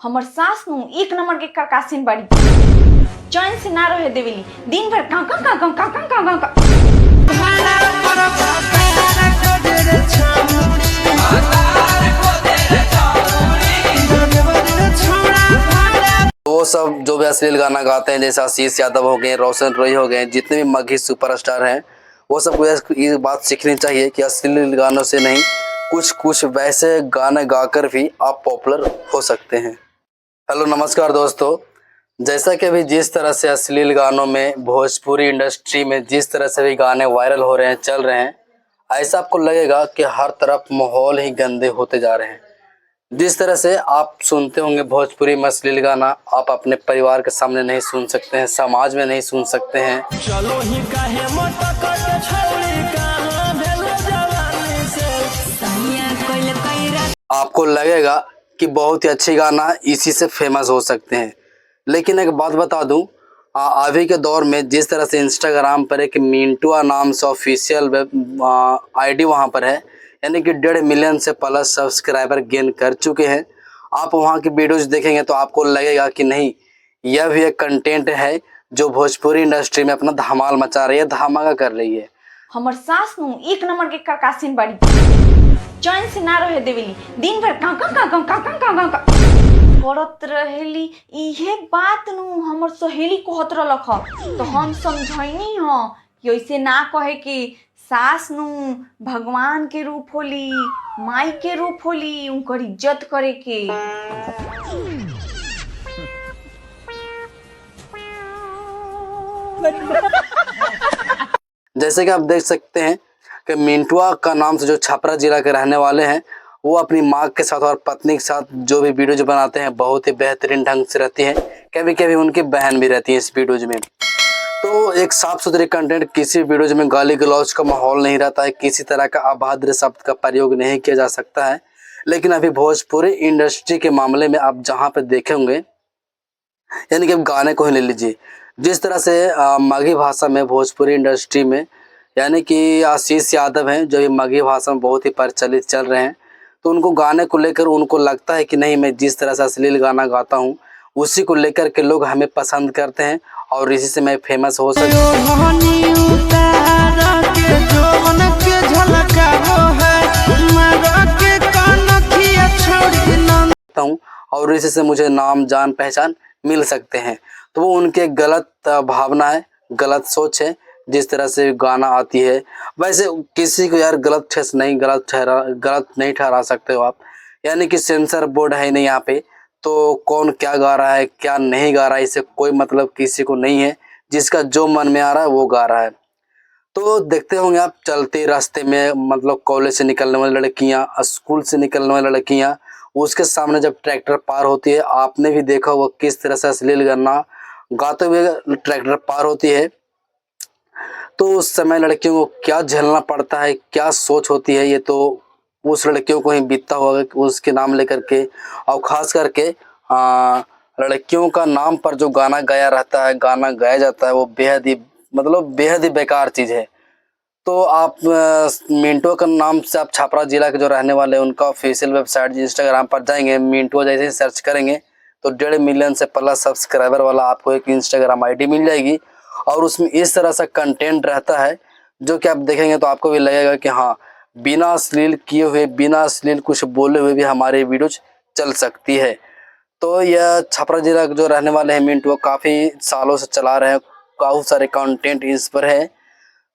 हमर सास नु एक नंबर के करकासिन बाड़ी, चैन से ना रहे देवेली, दिन भर काका काका काका काका। वो सब जो भी अश्लील गाना गाते हैं, जैसे आशीष यादव हो गए, रोशन रॉय हो गए, जितने भी मगही सुपरस्टार हैं, वो सबको ये बात सीखनी चाहिए कि अश्लील गानों से नहीं, कुछ कुछ वैसे गाने गाकर भी आप पॉपुलर हो सकते हैं। हेलो नमस्कार दोस्तों, जैसा कि अभी जिस तरह से अश्लील गानों में भोजपुरी इंडस्ट्री में जिस तरह से भी गाने वायरल हो रहे हैं, चल रहे हैं, ऐसा आपको लगेगा कि हर तरफ माहौल ही गंदे होते जा रहे हैं। जिस तरह से आप सुनते होंगे भोजपुरी में अश्लील गाना, आप अपने परिवार के सामने नहीं सुन सकते हैं, समाज में नहीं सुन सकते हैं। चलो ही काहे आपको लगेगा कि बहुत ही अच्छी गाना इसी से फेमस हो सकते हैं। लेकिन एक बात बता दूं, अभी के दौर में जिस तरह से इंस्टाग्राम पर एक मिंटुआ नाम से ऑफिशियल आईडी वहां पर है, यानी कि 1.5 मिलियन से प्लस सब्सक्राइबर गेन कर चुके हैं। आप वहां की वीडियोज देखेंगे तो आपको लगेगा कि नहीं, यह भी एक कंटेंट है जो भोजपुरी इंडस्ट्री में अपना धमाल मचा रही है, धमाका कर रही है। हमर सास नु एक नंबर के करकासिन बाड़ी, चैन से ना रहे देवेली, दिन भर काका काका काका काका करत रहेली। इहे बात नु हमर सहेली कहत रहलक ह, तो हम समझैनी ह कि ऐसे ना कहे कि सास नु भगवान के रूप होली, माई के रूप होली, उनकर इज्जत करे के। जैसे कि आप देख सकते हैं कि मिंटुआ का नाम से जो छपरा जिला के रहने वाले हैं, वो अपनी माँ के साथ और पत्नी के साथ जो भी वीडियोज बनाते हैं बहुत ही बेहतरीन ढंग से रहती है। कभी कभी उनकी बहन भी रहती है इस वीडियोज में। तो एक साफ सुथरी कंटेंट, किसी वीडियोज में गाली गलौज का माहौल नहीं रहता है, किसी तरह का अभद्र शब्द का प्रयोग नहीं किया जा सकता है। लेकिन अभी भोजपुरी इंडस्ट्री के मामले में आप जहाँ पे देखे होंगे, यानी कि अब गाने को ही ले लीजिए, जिस तरह से मगही भाषा में भोजपुरी इंडस्ट्री में, यानी कि आशीष यादव हैं जो मगही भाषा में बहुत ही प्रचलित चल रहे हैं, तो उनको गाने को लेकर उनको लगता है कि नहीं, मैं जिस तरह से अश्लील गाना गाता हूँ उसी को लेकर के लोग हमें पसंद करते हैं और इसी से मैं फेमस हो सकता हूँ और इसी से मुझे नाम जान पहचान मिल सकते हैं। तो वो उनके गलत भावना है, गलत सोच है, जिस तरह से गाना आती है। वैसे किसी को यार गलत नहीं ठहरा सकते हो आप, यानी कि सेंसर बोर्ड है नहीं यहाँ पे, तो कौन क्या गा रहा है क्या नहीं गा रहा है इससे कोई मतलब किसी को नहीं है। जिसका जो मन में आ रहा है वो गा रहा है। तो देखते होंगे आप चलते रास्ते में, मतलब कॉलेज से निकलने वाली लड़कियां, स्कूल से निकलने वाली लड़कियां, उसके सामने जब ट्रैक्टर पार होती है, आपने भी देखा वो किस तरह से अश्लील गाना गाते हुए ट्रैक्टर पार होती है। तो उस समय लड़कियों को क्या झेलना पड़ता है, क्या सोच होती है, ये तो उस लड़कियों को ही बीतता होगा उसके नाम लेकर के। और ख़ास करके लड़कियों का नाम पर जो गाना गाया रहता है, गाना गाया जाता है, वो बेहद ही बेकार चीज़ है। तो आप मिंटुआ का नाम से आप छपरा जिला के जो रहने वाले हैं, उनका ऑफिशियल वेबसाइट इंस्टाग्राम पर जाएंगे, मिंटुआ जैसे ही सर्च करेंगे तो 1.5 मिलियन से प्लस सब्सक्राइबर वाला आपको एक इंस्टाग्राम आईडी मिल जाएगी। और उसमें इस तरह से कंटेंट रहता है जो कि आप देखेंगे तो आपको भी लगेगा कि हाँ, बिना अश्लील किए हुए, बिना अश्लील कुछ बोले हुए भी हमारी वीडियोज चल सकती है। तो यह छपरा जिला के जो रहने वाले हैं मिंटुआ, काफ़ी सालों से चला रहे हैं, काफ़ी सारे कंटेंट इस पर है।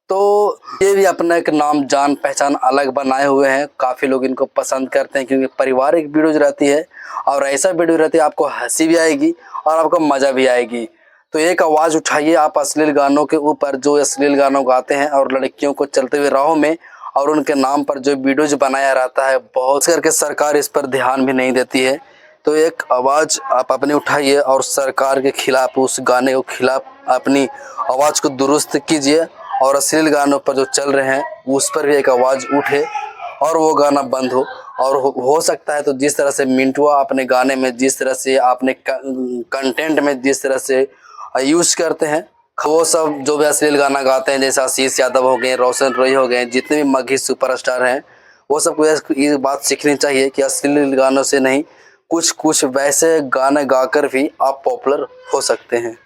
तो ये भी अपना एक नाम जान पहचान अलग बनाए हुए हैं। काफ़ी लोग इनको पसंद करते हैं क्योंकि पारिवारिक वीडियोज रहती है और ऐसा वीडियो रहती है आपको हंसी भी आएगी और आपको मज़ा भी आएगी। तो एक आवाज़ उठाइए आप अश्लील गानों के ऊपर, जो अश्लील गानों गाते हैं और लड़कियों को चलते हुए राहों में और उनके नाम पर जो वीडियोज बनाया रहता है, बहुत करके सरकार इस पर ध्यान भी नहीं देती है। तो एक आवाज़ आप अपनी उठाइए और सरकार के खिलाफ, उस गाने के खिलाफ अपनी आवाज़ को दुरुस्त कीजिए और अश्लील गानों पर जो चल रहे हैं उस पर भी एक आवाज़ उठे और वो गाना बंद हो। और हो सकता है तो जिस तरह से मिंटुआ अपने गाने में, जिस तरह से अपने कंटेंट में जिस तरह से यूज़ करते हैं, वो सब जो भी अश्लील गाना गाते हैं, जैसे आशीष यादव हो गए, रोशन रॉय हो गए, जितने भी मगही सुपरस्टार हैं, वो सबको ये बात सीखनी चाहिए कि अश्लील गानों से नहीं, कुछ कुछ वैसे गाने गाकर भी आप पॉपुलर हो सकते हैं।